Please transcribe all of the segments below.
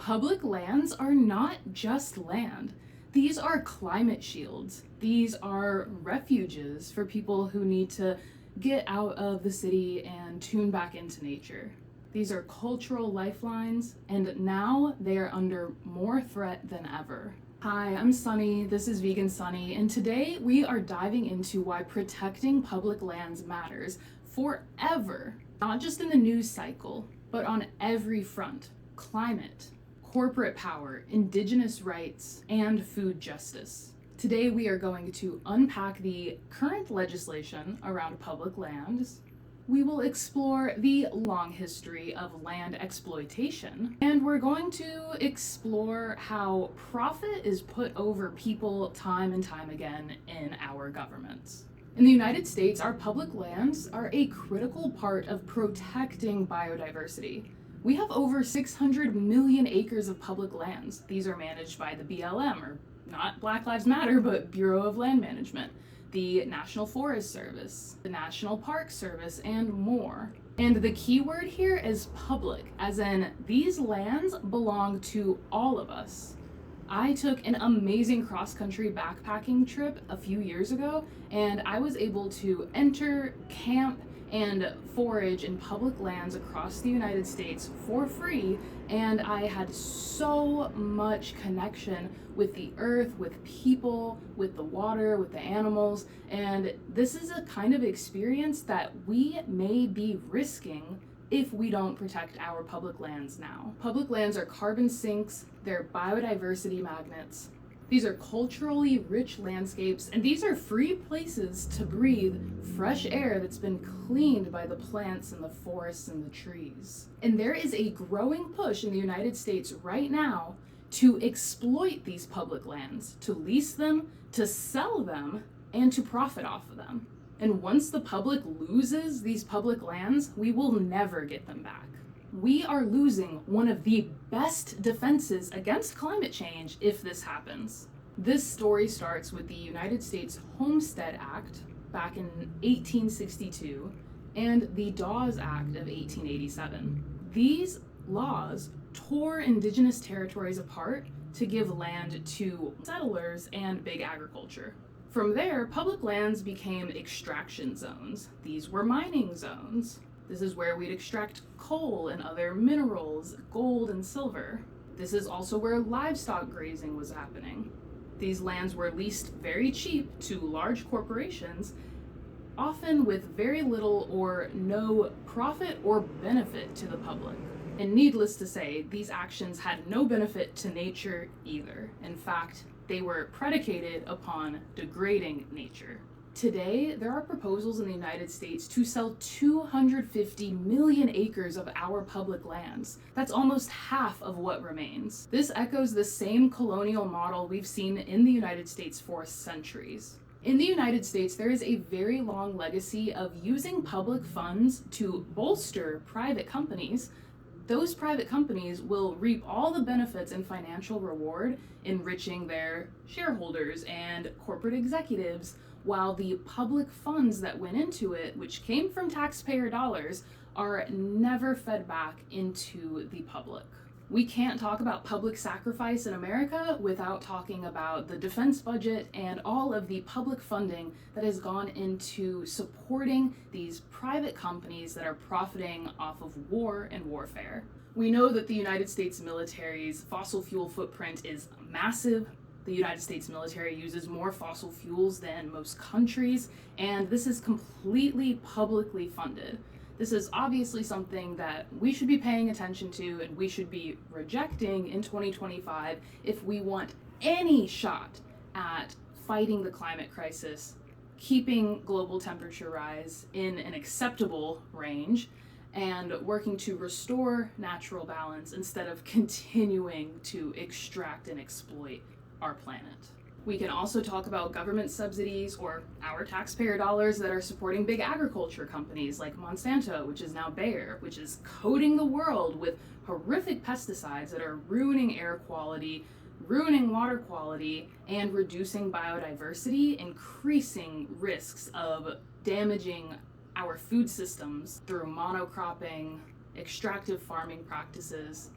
Public lands are not just land. These are climate shields. These are refuges for people who need to get out of the city and tune back into nature. These are cultural lifelines, and now they are under more threat than ever. Hi, I'm Sunny, this is Vegan Sunny, and today we are diving into why protecting public lands matters forever, not just in the news cycle, but on every front: climate, corporate power, Indigenous rights, and food justice. Today we are going to unpack the current legislation around public lands. We will explore the long history of land exploitation, and we're going to explore how profit is put over people time and time again in our governments. In the United States, our public lands are a critical part of protecting biodiversity. We have over 600 million acres of public lands. These are managed by the BLM, or not Black Lives Matter, but Bureau of Land Management, the National Forest Service, the National Park Service, and more. And the key word here is public, as in these lands belong to all of us. I took an amazing cross-country backpacking trip a few years ago, and I was able to enter, camp, and forage in public lands across the United States for free, and I had so much connection with the earth, with people, with the water, with the animals, and this is a kind of experience that we may be risking if we don't protect our public lands now. Public lands are carbon sinks, they're biodiversity magnets. These are culturally rich landscapes, and these are free places to breathe fresh air that's been cleaned by the plants and the forests and the trees. And there is a growing push in the United States right now to exploit these public lands, to lease them, to sell them, and to profit off of them. And once the public loses these public lands, we will never get them back. We are losing one of the best defenses against climate change if this happens. This story starts with the United States Homestead Act back in 1862 and the Dawes Act of 1887. These laws tore Indigenous territories apart to give land to settlers and big agriculture. From there, public lands became extraction zones. These were mining zones. This is where we'd extract coal and other minerals, gold and silver. This is also where livestock grazing was happening. These lands were leased very cheap to large corporations, often with very little or no profit or benefit to the public. And needless to say, these actions had no benefit to nature either. In fact, they were predicated upon degrading nature. Today, there are proposals in the United States to sell 250 million acres of our public lands. That's almost half of what remains. This echoes the same colonial model we've seen in the United States for centuries. In the United States, there is a very long legacy of using public funds to bolster private companies. Those private companies will reap all the benefits and financial reward, enriching their shareholders and corporate executives, while the public funds that went into it, which came from taxpayer dollars, are never fed back into the public. We can't talk about public sacrifice in America without talking about the defense budget and all of the public funding that has gone into supporting these private companies that are profiting off of war and warfare. We know that the United States military's fossil fuel footprint is massive. The United States military uses more fossil fuels than most countries, and this is completely publicly funded. This is obviously something that we should be paying attention to and we should be rejecting in 2025 if we want any shot at fighting the climate crisis, keeping global temperature rise in an acceptable range, and working to restore natural balance instead of continuing to extract and exploit our planet. We can also talk about government subsidies or our taxpayer dollars that are supporting big agriculture companies like Monsanto, which is now Bayer, which is coating the world with horrific pesticides that are ruining air quality, ruining water quality, and reducing biodiversity, increasing risks of damaging our food systems through monocropping, extractive farming practices,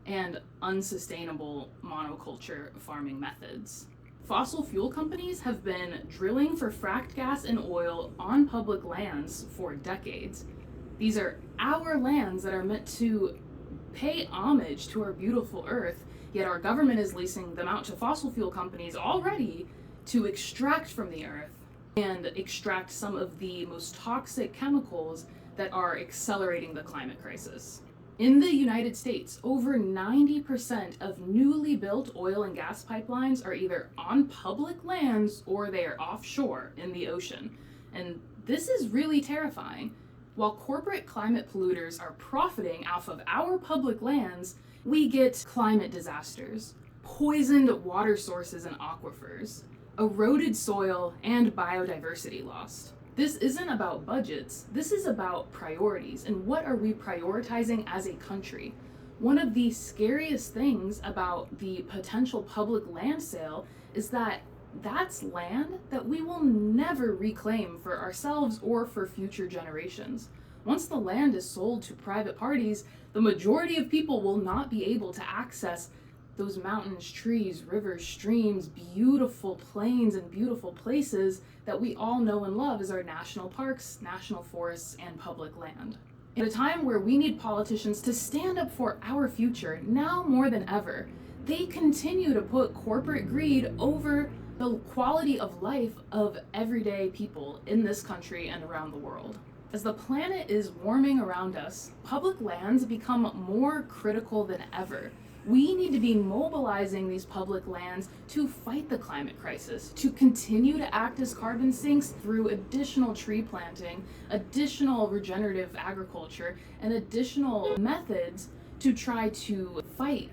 and unsustainable monoculture farming methods. Fossil fuel companies have been drilling for fracked gas and oil on public lands for decades. These are our lands that are meant to pay homage to our beautiful earth, yet our government is leasing them out to fossil fuel companies already to extract from the earth and extract some of the most toxic chemicals that are accelerating the climate crisis. In the United States, over 90% of newly built oil and gas pipelines are either on public lands or they are offshore in the ocean. And this is really terrifying. While corporate climate polluters are profiting off of our public lands, we get climate disasters, poisoned water sources and aquifers, eroded soil, and biodiversity lost. This isn't about budgets, this is about priorities, and what are we prioritizing as a country? One of the scariest things about the potential public land sale is that that's land that we will never reclaim for ourselves or for future generations. Once the land is sold to private parties, the majority of people will not be able to access those mountains, trees, rivers, streams, beautiful plains, and beautiful places that we all know and love as our national parks, national forests, and public land. At a time where we need politicians to stand up for our future, now more than ever, they continue to put corporate greed over the quality of life of everyday people in this country and around the world. As the planet is warming around us, public lands become more critical than ever. We need to be mobilizing these public lands to fight the climate crisis, to continue to act as carbon sinks through additional tree planting, additional regenerative agriculture, and additional methods to try to fight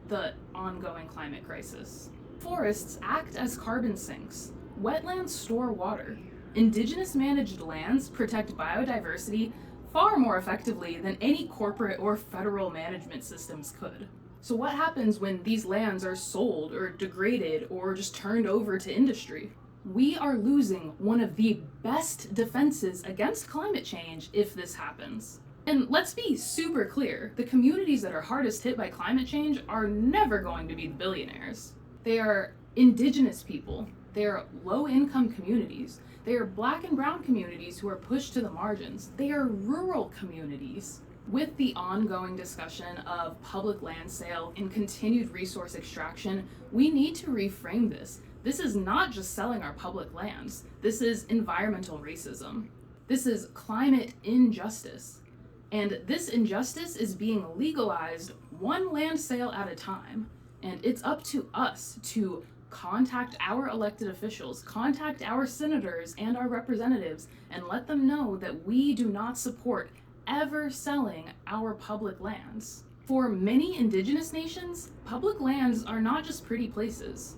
the ongoing climate crisis. Forests act as carbon sinks. Wetlands store water. Indigenous managed lands protect biodiversity far more effectively than any corporate or federal management systems could. So what happens when these lands are sold or degraded or just turned over to industry? We are losing one of the best defenses against climate change if this happens. And let's be super clear, the communities that are hardest hit by climate change are never going to be the billionaires. They are indigenous people, they are low-income communities, they are Black and brown communities who are pushed to the margins, they are rural communities. With the ongoing discussion of public land sale and continued resource extraction, we need to reframe this. This is not just selling our public lands. This is environmental racism. This is climate injustice. And this injustice is being legalized one land sale at a time. And it's up to us to contact our elected officials, contact our senators and our representatives, and let them know that we do not support ever selling our public lands. For many indigenous nations, public lands are not just pretty places.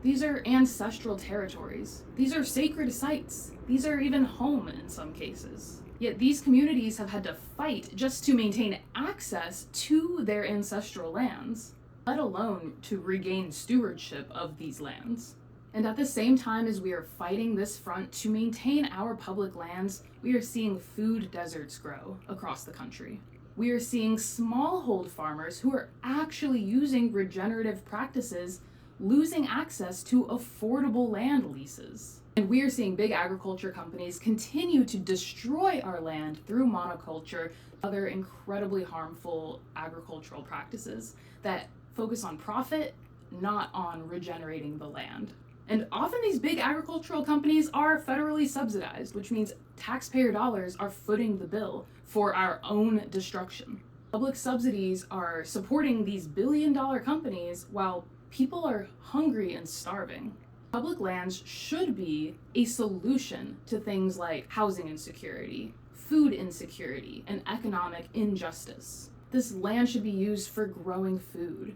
These are ancestral territories. These are sacred sites. These are even home in some cases. Yet these communities have had to fight just to maintain access to their ancestral lands, let alone to regain stewardship of these lands. And at the same time as we are fighting this front to maintain our public lands, we are seeing food deserts grow across the country. We are seeing smallhold farmers who are actually using regenerative practices losing access to affordable land leases. And we are seeing big agriculture companies continue to destroy our land through monoculture, other incredibly harmful agricultural practices that focus on profit, not on regenerating the land. And often these big agricultural companies are federally subsidized, which means taxpayer dollars are footing the bill for our own destruction. Public subsidies are supporting these billion-dollar companies while people are hungry and starving. Public lands should be a solution to things like housing insecurity, food insecurity, and economic injustice. This land should be used for growing food,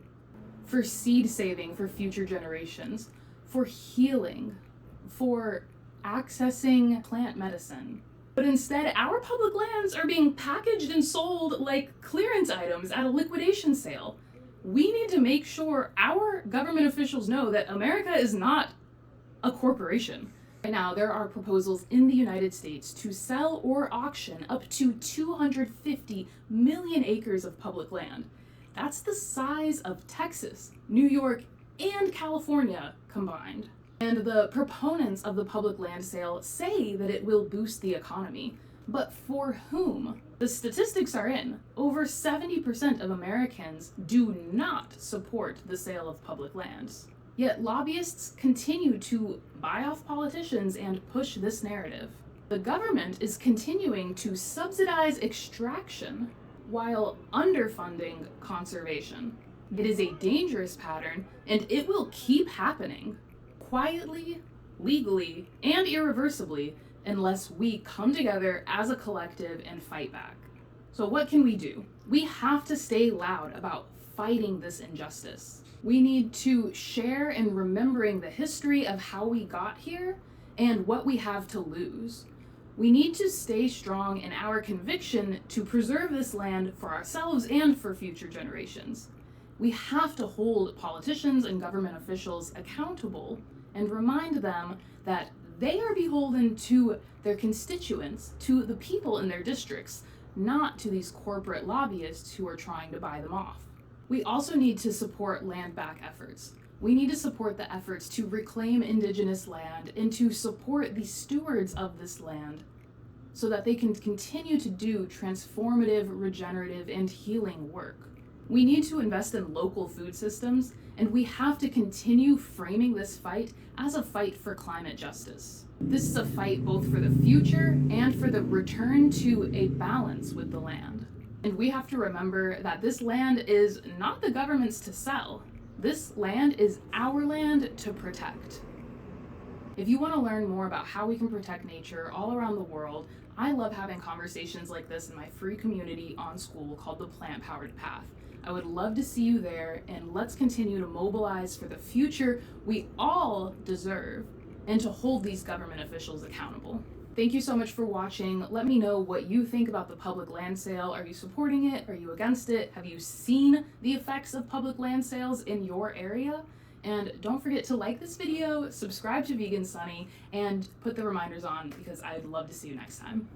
for seed saving for future generations, for healing, for accessing plant medicine. But instead, our public lands are being packaged and sold like clearance items at a liquidation sale. We need to make sure our government officials know that America is not a corporation. Right now, there are proposals in the United States to sell or auction up to 250 million acres of public land. That's the size of Texas, New York, and California combined. And the proponents of the public land sale say that it will boost the economy. But for whom? The statistics are in. Over 70% of Americans do not support the sale of public lands. Yet lobbyists continue to buy off politicians and push this narrative. The government is continuing to subsidize extraction while underfunding conservation. It is a dangerous pattern, and it will keep happening quietly, legally, and irreversibly unless we come together as a collective and fight back. So what can we do? We have to stay loud about fighting this injustice. We need to share in remembering the history of how we got here and what we have to lose. We need to stay strong in our conviction to preserve this land for ourselves and for future generations. We have to hold politicians and government officials accountable and remind them that they are beholden to their constituents, to the people in their districts, not to these corporate lobbyists who are trying to buy them off. We also need to support land back efforts. We need to support the efforts to reclaim Indigenous land and to support the stewards of this land so that they can continue to do transformative, regenerative, and healing work. We need to invest in local food systems, and we have to continue framing this fight as a fight for climate justice. This is a fight both for the future and for the return to a balance with the land. And we have to remember that this land is not the government's to sell. This land is our land to protect. If you want to learn more about how we can protect nature all around the world, I love having conversations like this in my free community on School called the Plant Powered Path. I would love to see you there, and let's continue to mobilize for the future we all deserve and to hold these government officials accountable. Thank you so much for watching. Let me know what you think about the public land sale. Are you supporting it? Are you against it? Have you seen the effects of public land sales in your area? And don't forget to like this video, subscribe to Vegan Sunny, and put the reminders on because I'd love to see you next time.